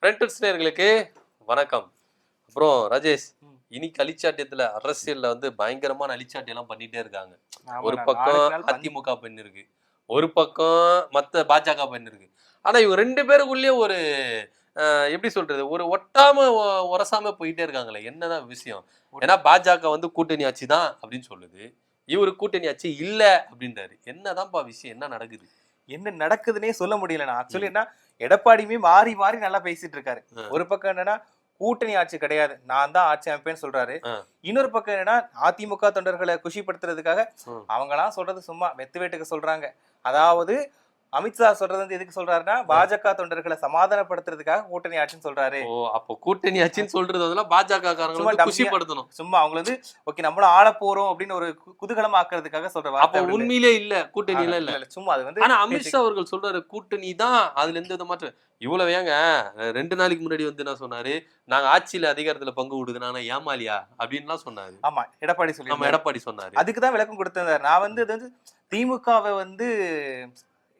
ஃப்ரெண்ட்ஸ்னர்களுக்கு வணக்கம். அப்புறம் ராஜேஷ், இனி அலிச்சாட்டியத்துல அரசியல்ல வந்து பயங்கரமான அலிச்சாட்டியெல்லாம் பண்ணிட்டே இருக்காங்க. ஒரு பக்கம் அதிமுக பண்ணிருக்கு, ஒரு பக்கம் மத்த பாஜக பண்ணிருக்கு. ஆனா இவங்க ரெண்டு பேருக்குள்ளேயே ஒரு எப்படி சொல்றது, ஒரு ஒட்டாம உரசாம போயிட்டே இருக்காங்களே, என்னதான் விஷயம்? ஏன்னா பாஜக வந்து கூட்டணி ஆட்சி தான் அப்படின்னு சொல்லுது, இவரு கூட்டணி ஆட்சி இல்ல அப்படின்றாரு. என்னதான்ப்பா விஷயம், என்ன நடக்குது? என்ன நடக்குதுன்னே சொல்ல முடியல. நான் ஆக்சுவலி என்ன, எடப்பாடியுமே மாறி மாறி நல்லா பேசிட்டு இருக்காரு. ஒரு பக்கம் என்னன்னா கூட்டணி ஆட்சி கிடையாது, நான் தான் ஆட்சி அமைப்பேன்னு சொல்றாரு. இன்னொரு பக்கம் என்னன்னா அதிமுக தொண்டர்களை குஷிப்படுத்துறதுக்காக அவங்கலாம் சொல்றது சும்மா வெத்து வேட்டுக்கு சொல்றாங்க. அதாவது அமித்ஷா சொல்றது வந்து எதுக்கு சொல்றாருன்னா, பாஜக தொண்டர்களை சமாதானப்படுத்துறதுக்காக கூட்டணி ஆட்சின்னு சொல்றாரு. ஓ, அப்போ கூட்டணி ஆட்சின்னு சொல்றது வந்து பாஜக காரங்களை குஷிப்படுத்தணும். சும்மா அவங்க வந்து ஓகே நம்மளும் ஆள போறோம் அப்படின்னு ஒரு குதூகலம் ஆக்குறதுக்காக சொல்ற வார்த்தை. அப்ப உண்மையிலே இல்ல, கூட்டணி இல்ல. சும்மா அது வந்து. ஆனா அமித்ஷா அவர்கள் சொல்றாரு கூட்டணி தான், அதுல எந்த விதமாற்ற இவ்வளவு ஏங்க 2 நாளைக்கு முன்னாடி வந்து என்ன சொன்னாரு, நாங்க ஆட்சியில அதிகாரத்துல பங்கு கொடுக்குது நானா ஏமாலியா அப்படின்லாம் சொன்னாரு. ஆமா, எடப்பாடி சொல்லி. ஆமா, எடப்பாடி சொன்னாரு. அதுக்குதான் விளக்கம் கொடுத்திருந்தாரு. நான் வந்து அது வந்து திமுகவை வந்து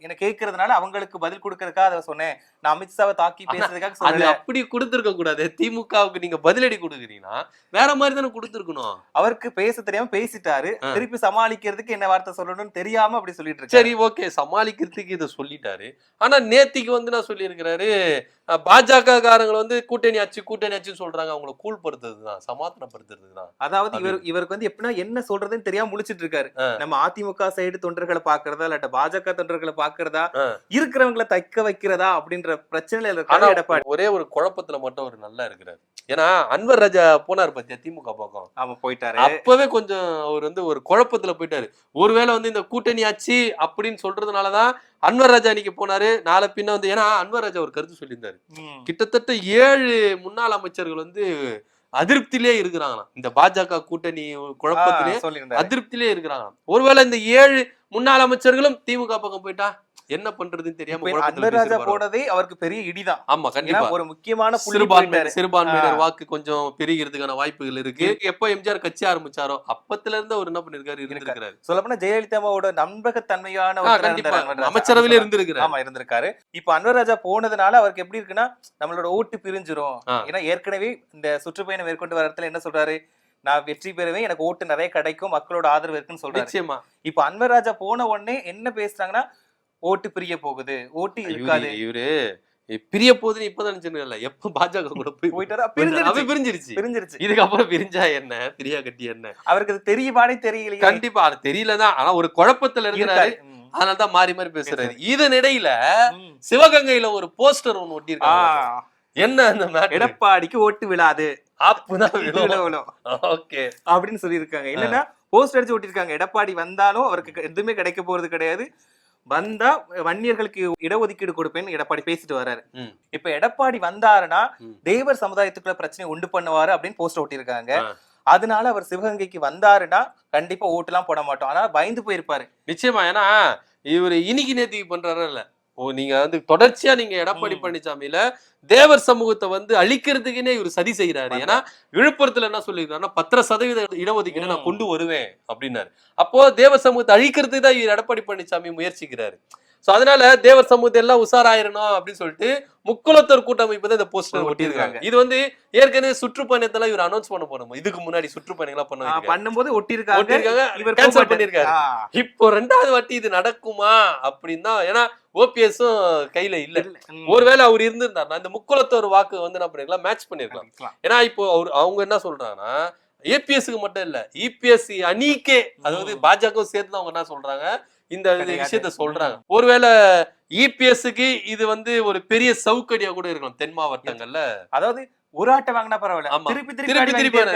என்ன கேட்கறதுனால அவங்களுக்கு பதில் கொடுக்கறதுக்காக அதை சொன்னேன். நான் அமித்ஷாவை தாக்கி பேசுறதுக்காக சொல்லல. அப்படி கொடுத்திருக்க கூடாது. திமுகவுக்கு நீங்க பதிலடி கொடுக்குறீங்கன்னா வேற மாதிரி தானே கொடுத்திருக்கணும். அவருக்கு பேச தெரியாம பேசிட்டாரு, திருப்பி சமாளிக்கிறதுக்கு என்ன வார்த்தை சொல்லணும்னு தெரியாம அப்படி சொல்லிட்டு இருக்காரு. சரி, ஓகே, சமாளிக்கிறதுக்கு இதை சொல்லிட்டாரு. ஆனா நேத்திக்கு வந்து நான் சொல்லி இருக்கிறாரு, பாஜக காரங்களை வந்து கூட்டணி ஆட்சின்னு சொல்றாங்க, அவங்களை கூழ்படுத்துறதுதான், சமாதானப்படுத்துறதுதான். அதாவது இவருக்கு வந்து எப்படின்னா என்ன சொல்றதுன்னு தெரியாம முழிச்சிட்டு இருக்காரு. நம்ம அதிமுக சைடு தொண்டர்களை பாக்குறதா இல்லாட்ட பாஜக தொண்டர்களை பாக்குறதா, இருக்கிறவங்களை தைக்க வைக்கிறதா அப்படின்ற பிரச்சனையில இருக்காரு எடப்பாடி. ஒரே ஒரு குழப்பத்துல மட்டும் ஒரு நல்லா இருக்கிறாரு. ஏன்னா அன்வர் ராஜா போனார் பத்தியா திமுக பக்கம். ஆமா, போயிட்டாரு. அப்பவே கொஞ்சம் அவர் வந்து ஒரு குழப்பத்துல போயிட்டாரு. ஒருவேளை வந்து இந்த கூட்டணி ஆட்சி அப்படின்னு சொல்றதுனாலதான் அன்வர் ராஜா இன்னைக்கு போனாரு. நாளை பின்ன வந்து, ஏன்னா அன்வர் ராஜா ஒரு கருத்து சொல்லியிருந்தாரு, கிட்டத்தட்ட 7 முன்னாள் அமைச்சர்கள் வந்து அதிருப்தியிலே இருக்கிறாங்களாம். இந்த பாஜக கூட்டணி குழப்பத்திலே அதிருப்தியிலே இருக்கிறாங்களாம். ஒருவேளை இந்த 7 முன்னாள் அமைச்சர்களும் திமுக பக்கம் போயிட்டா என்ன பண்றதுன்னு தெரியாம அன்வர் ராஜா போனதே அவருக்கு பெரிய இடிதான். ஆமா, கண்டிப்பா. ஒரு முக்கியமான சிறுபான்மையினர் வாக்கு கொஞ்சம் பெருகிறதுக்கான வாய்ப்புகள் இருக்கு. எப்ப எம்ஜிஆர் கட்சி ஆரம்பிச்சாரோ அப்பத்துல இருந்து அவர் என்ன பண்ணிருக்காரு, இருந்திருக்காரு. சொல்லப்போனா ஜெயலலிதாவோட நம்பகத்தன்மையான அமைச்சரவையில இருந்திருக்காரு. ஆமா, இருந்திருக்காரு. இப்ப அன்வர் ராஜா போனதுனால அவருக்கு எப்படி இருக்குன்னா, நம்மளோட ஓட்டு பிரிஞ்சிரும். ஏன்னா ஏற்கனவே இந்த சுற்றுப்பயணம் மேற்கொண்டு வர இடத்துல என்ன சொல்றாரு, நான் வெற்றி பெறுவேன், எனக்கு ஓட்டு நிறைய கிடைக்கும், மக்களோட ஆதரவு இருக்குன்னு சொல்றாரு. நிச்சயமா. இப்ப அன்வர் ராஜா போன உடனே என்ன பேசுறாங்கன்னா, ஓட்டு பிரிய போகுது, ஓட்டு இருக்காது. இவரு பிரிய போகுதுன்னு இப்பதான் நினைச்சுல, எப்ப பாஜக கூட பிரிஞ்சிருச்சு. இதுக்கப்புறம் பிரிஞ்சா என்ன, பிரியா கட்டி என்ன, அவருக்கு அது தெரியுமானே தெரியல. கண்டிப்பா அது தெரியலதான். ஆனா ஒரு குழப்பத்துல இருக்கிறாரு, அதனாலதான் மாறி மாறி பேசுறாரு. இதனிடையில சிவகங்கையில ஒரு போஸ்டர் ஒண்ணு ஒட்டி இருக்காங்க. என்ன, அந்த எடப்பாடிக்கு ஓட்டு விழாது அப்படின்னு சொல்லி இருக்காங்க. என்னன்னா போஸ்டர் அடிச்சு ஓட்டிருக்காங்க, எடப்பாடி வந்தாலும் அவருக்கு எதுவுமே கிடைக்க போறது கிடையாது, வந்தா வன்னியர்களுக்கு இடஒதுக்கீடு கொடுப்பேன்னு எடப்பாடி பேசிட்டு வர்றாரு. இப்ப எடப்பாடி வந்தாருன்னா தேவர் சமுதாயத்துக்குள்ள பிரச்சனை உண்டு பண்ணுவாரு அப்படின்னு போஸ்டர் ஒட்டியிருக்காங்க. அதனால அவர் சிவகங்கைக்கு வந்தாருன்னா கண்டிப்பா ஓட்டு எல்லாம் போட மாட்டோம், ஆனா பயந்து போயிருப்பாரு. நிச்சயமா. ஏன்னா இவரு இன்னைக்கு நேத்திக்கு பண்றாரு இல்ல, நீங்க வந்து தொடர்ச்சியா நீங்க எடப்பாடி பழனிசாமியில தேவர் சமூகத்தை வந்து அழிக்கிறதுக்குன்னே இவர் சதி செய்யறாரு. ஏன்னா விழுப்புரத்துல என்ன சொல்லிருக்காருன்னா 10% இடஒதுக்கீடு நான் கொண்டு வருவேன் அப்படின்னாரு. அப்போ தேவர் சமூகத்தை அழிக்கிறதுக்கு தான் இவர் எடப்பாடி பழனிசாமி முயற்சிக்கிறாரு. சோ அதனால தேவர் சமூகத்தை எல்லாம் உஷாராயிரணும் அப்படின்னு சொல்லிட்டு முக்குளத்தோர் கூட்டமைப்பு தான் இந்த போஸ்டர் ஒட்டியிருக்காங்க. இது வந்து ஏற்கனவே சுற்றுப்பயணத்துல இவர் அனௌன்ஸ் பண்ண போனோம், இதுக்கு முன்னாடி சுற்றுப்பயணங்களா பண்ணும்போது ஒட்டியிருக்காங்க. இவர் கேன்சல் பண்ணிருக்காரு. இப்போ 2வது வாட்டி இது நடக்குமா அப்படின்னா, ஏன்னா ஓபிஎஸும் கையில இல்ல. ஒருவேளை அவர் இருந்திருந்தாருன்னா இந்த முக்குளத்தோர் வாக்கு வந்து என்ன பண்ணிருக்கலாம், மேட்ச் பண்ணிருக்கலாம். ஏன்னா இப்போ அவங்க என்ன சொல்றாங்கன்னா, ஏபிஎஸ்க்கு மட்டும் இல்ல இபிஎஸ் அணிக்கே, அதாவது பாஜக சேர்த்து அவங்க என்ன சொல்றாங்க, இந்த விஷயத்த சொல்றாங்க. ஒருவேளை இபிஎஸ்க்கு இது வந்து ஒரு பெரிய சவுக்கடியா கூட இருக்கலாம் தென் மாவட்டங்கள்ல. அதாவது ஒரு ஆட்டை வாங்கினா பரவாயில்ல, திருப்பி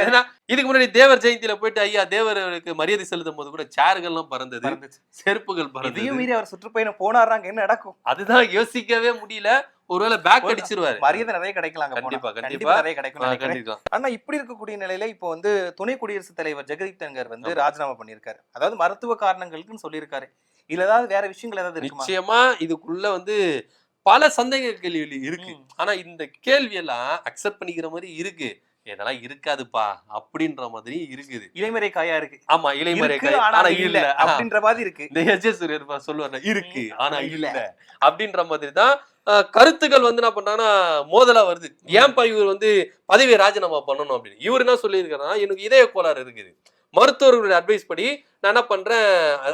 ஏன்னா இதுக்கு முன்னாடி தேவர் ஜெயந்தியில போயிட்டு ஐயா தேவருக்கு மரியாதை செலுத்தும் போது கூட சேர்கள்லாம் பறந்தது, செருப்புகள் பறந்தது. இதையும் மீறி அவர் சுற்றுப்பயணம் போனாராங்க, என்ன நடக்கும் அதுதான் யோசிக்கவே முடியல. ஒருவேளை பேக் அடிச்சிருவாரு, மரியாதை நிறைய கிடைக்கலாம். கண்டிப்பா நிறைய கிடைக்கும். ஆனா இப்படி இருக்கக்கூடிய நிலையில இப்போ வந்து துணை குடியரசுத் தலைவர் ஜெகதீப் தங்கர் வந்து ராஜினாமா பண்ணிருக்காரு. அதாவது மருத்துவ காரணங்களுக்குன்னு சொல்லியிருக்காரு. இல்ல ஏதாவது வேற விஷயங்கள் ஏதாவது இருக்குமா? நிச்சயமா இதுக்குள்ள வந்து பல சந்தேக கேள்விகள் இருக்கு. ஆனா இந்த கேள்வி எல்லாம் அக்செப்ட் பண்ணிக்கிற மாதிரி இருக்கு, இதெல்லாம் இருக்காதுப்பா அப்படின்ற மாதிரி இருக்குது. இலைமறை காயா இருக்கு. ஆமா, இலைமறை காய் ஆனா இல்ல அப்படின்ற மாதிரி இருக்கு. இந்த எஜே சூரியன் சொல்லுவாரு, இருக்கு ஆனா இல்ல அப்படின்ற மாதிரி தான் கருத்துக்கள் வந்து என்ன பண்ணாங்கன்னா மோதலா வருது. ஏன்பா இவர் வந்து பதவியை ராஜினாமா பண்ணணும் அப்படின்னு. இவர் என்ன சொல்லியிருக்காருன்னா, எனக்கு இதய கோளாறு இருக்குது, மருத்துவர்களுடைய அட்வைஸ் படி நான் என்ன பண்றேன்,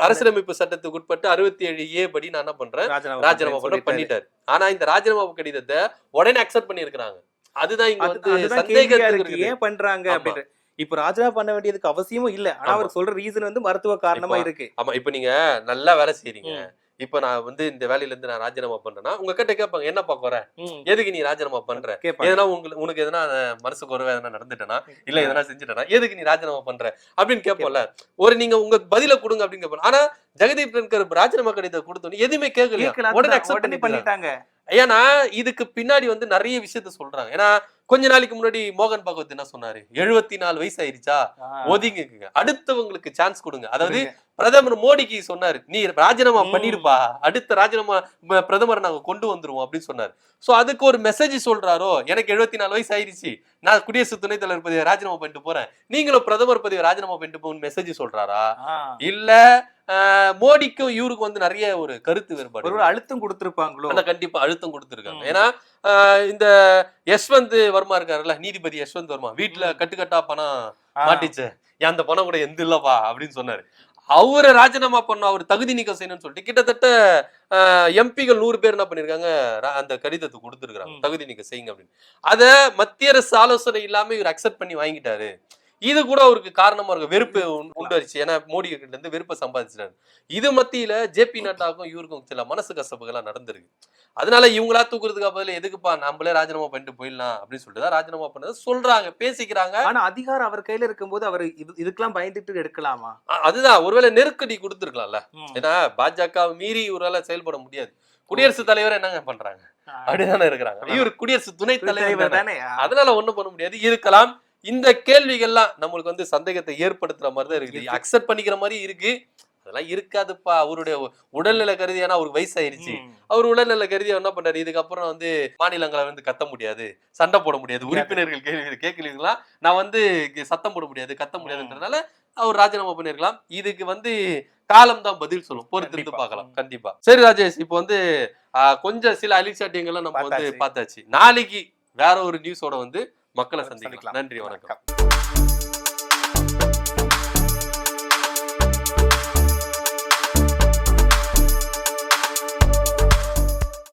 அரசியலமைப்பு சட்டத்துக்கு உட்பட்டு 67A படி நான் என்ன பண்றேன், ராஜினாமா பண்ணிட்டாரு. ஆனா இந்த ராஜினாமா கடிதத்தை உடனே அக்செப்ட் பண்ணியிருக்கிறாங்க. அதுதான் இங்க வந்து சந்தேகத்துக்கு ஏன் பண்றாங்க அப்படின்னு. இப்ப ராஜினாமா பண்ண வேண்டியதுக்கு அவசியமும் இல்ல. ஆனா அவர் சொல்ற ரீசன் வந்து மருத்துவ காரணமா இருக்கு. ஆமா, இப்ப நீங்க நல்லா வேலை செய்றீங்க, இப்ப நான் வந்து இந்த வேலையில இருந்து நான் ராஜினாமா பண்றேன்னா உங்க கிட்ட கேட்பாங்க, என்னப்பா குறை, எதுக்கு நீ ராஜினாமா பண்ற, எதனா உனக்கு எதனா மனசு குறைவா எதனா நடந்துட்டனா, இல்ல எதனா செஞ்சுட்டனா, எதுக்கு நீ ராஜினாமா பண்ற அப்படின்னு கேட்போம்ல. ஒரு நீங்க உங்க பதில கொடுங்க அப்படின்னு கேட்போம். ஆனா ஜெகதீப் தன்கர் ராஜினாமா கடிதத்தை கொடுத்தோன்னு எதுவுமே கேட்கல, உடனே அக்செப்ட் பண்ணிட்டாங்க. ஏன்னா இதுக்கு பின்னாடி வந்து நிறைய விஷயத்த சொல்றாங்க. ஏன்னா கொஞ்ச நாளைக்கு முன்னாடி மோகன் பாகவத் என்ன சொன்னாரு, 74 வயசு ஆயிருச்சா, ஒதுங்கிக்குங்க, அடுத்தவங்களுக்கு சான்ஸ் கொடுங்க. அதாவது பிரதமர் மோடிக்கு சொன்னாரு, நீ ராஜினாமா பண்ணிருப்பா, அடுத்த ராஜினாமா பிரதமர் நாங்க கொண்டு வந்துருவோம் அப்படின்னு சொன்னாரு. சோ அதுக்கு ஒரு மெசேஜ் சொல்றாரோ, எனக்கு 74 வயசு ஆயிருச்சு, நான் குடியரசு துணைத் தலைவர் பதவியை ராஜினாமா பண்ணிட்டு போறேன், நீங்களும் பிரதமர் பதவியை ராஜினாமா பண்ணிட்டு போகணும்னு மெசேஜ் சொல்றாரா, இல்ல மோடிக்கும் இவருக்கு வந்து நிறைய ஒரு கருத்து வேறுபாடு, ஒரு அழுத்தம் கொடுத்திருப்பாங்களோ? கண்டிப்பா அழுத்தம் கொடுத்திருக்காங்க. ஏன்னா இந்த யஷ்வந்த் வர்மா இருக்காருல்ல, நீதிபதி யஷ்வந்த் வர்மா, வீட்டுல கட்டுக்கட்டா பணம் மாட்டிச்சு, அந்த பணம் கூட எந்த இல்லப்பா அப்படின்னு சொன்னாரு. அவரை ராஜினாமா பண்ண, அவர் தகுதி நீக்கம் செய்யணும்னு சொல்லிட்டு கிட்டத்தட்ட எம்பிகள் 100 பேர் என்ன பண்ணிருக்காங்க, அந்த கடிதத்தை கொடுத்துருக்காங்க, தகுதி நீக்கம் செய்யுங்க அப்படின்னு. அத மத்திய அரசு ஆலோசனை இல்லாம இவர் அக்செப்ட் பண்ணி வாங்கிட்டாரு. இது கூட அவருக்கு காரணமா இருக்கு, வெறுப்பு உண்டாச்சு. ஏன்னா மோடி கிட்ட இருந்து வெறுப்பை சம்பாதிச்சிட்டாரு. இது மத்தியில ஜேபி நட்டாவுக்கும் இவருக்கும் சில மனசு கசப்புகள்லாம் நடந்திருக்கு. அதனால இவங்களா தூக்குறதுக்கு பதில் எதுக்குப்பா நம்மளே ராஜினாமா பண்ணிட்டு போயிடலாம் அப்படின்னு சொல்லிட்டு தான் ராஜினாமா பண்ணது சொல்றாங்க, பேசிக்கிறாங்க. ஆனா அதிகாரம் அவர் கையில இருக்கும்போது அவர் இதுக்கெல்லாம் பயந்துட்டு எடுக்கலாமா? அதுதான், ஒருவேளை நெருக்கடி கொடுத்துருக்கலாம்ல. ஏன்னா பாஜக மீறி இவரால செயல்பட முடியாது. குடியரசுத் தலைவர் என்னங்க பண்றாங்க, அப்படிதானே இருக்கிறாங்க. இவர் குடியரசு துணைத் தலைவர் தானே, அதனால ஒண்ணும் பண்ண முடியாது. இருக்கலாம். இந்த கேள்விகள்லாம் நம்மளுக்கு வந்து சந்தேகத்தை ஏற்படுத்துற மாதிரி தான் இருக்குது. அக்செப்ட் பண்ணிக்கிற மாதிரி இருக்கு, அதெல்லாம் இருக்காதுப்பா. அவருடைய உடல்நிலை கருதி, ஏன்னா அவருக்கு வயசாயிருச்சு, அவர் உடல்நிலை கருதி என்ன பண்றாரு, இதுக்கப்புறம் வந்து மாநிலங்களை வந்து கத்த முடியாது, சண்டை போட முடியாது, உறுப்பினர்கள் கேட்கலாம், நான் வந்து சத்தம் போட முடியாது, கத்த முடியாதுன்றதுனால அவர் ராஜினாமா பண்ணிருக்கலாம். இதுக்கு வந்து காலம் தான் பதில் சொல்லும், பொறுத்திருந்து பார்க்கலாம். கண்டிப்பா. சரி ராஜேஷ், இப்போ வந்து கொஞ்சம் சில அலிச்சாட்டியங்கள்லாம் நம்ம வந்து பார்த்தாச்சு. நாளைக்கு வேற ஒரு நியூஸோட வந்து மக்களை சந்திக்கலாம். நன்றி, வணக்கம்.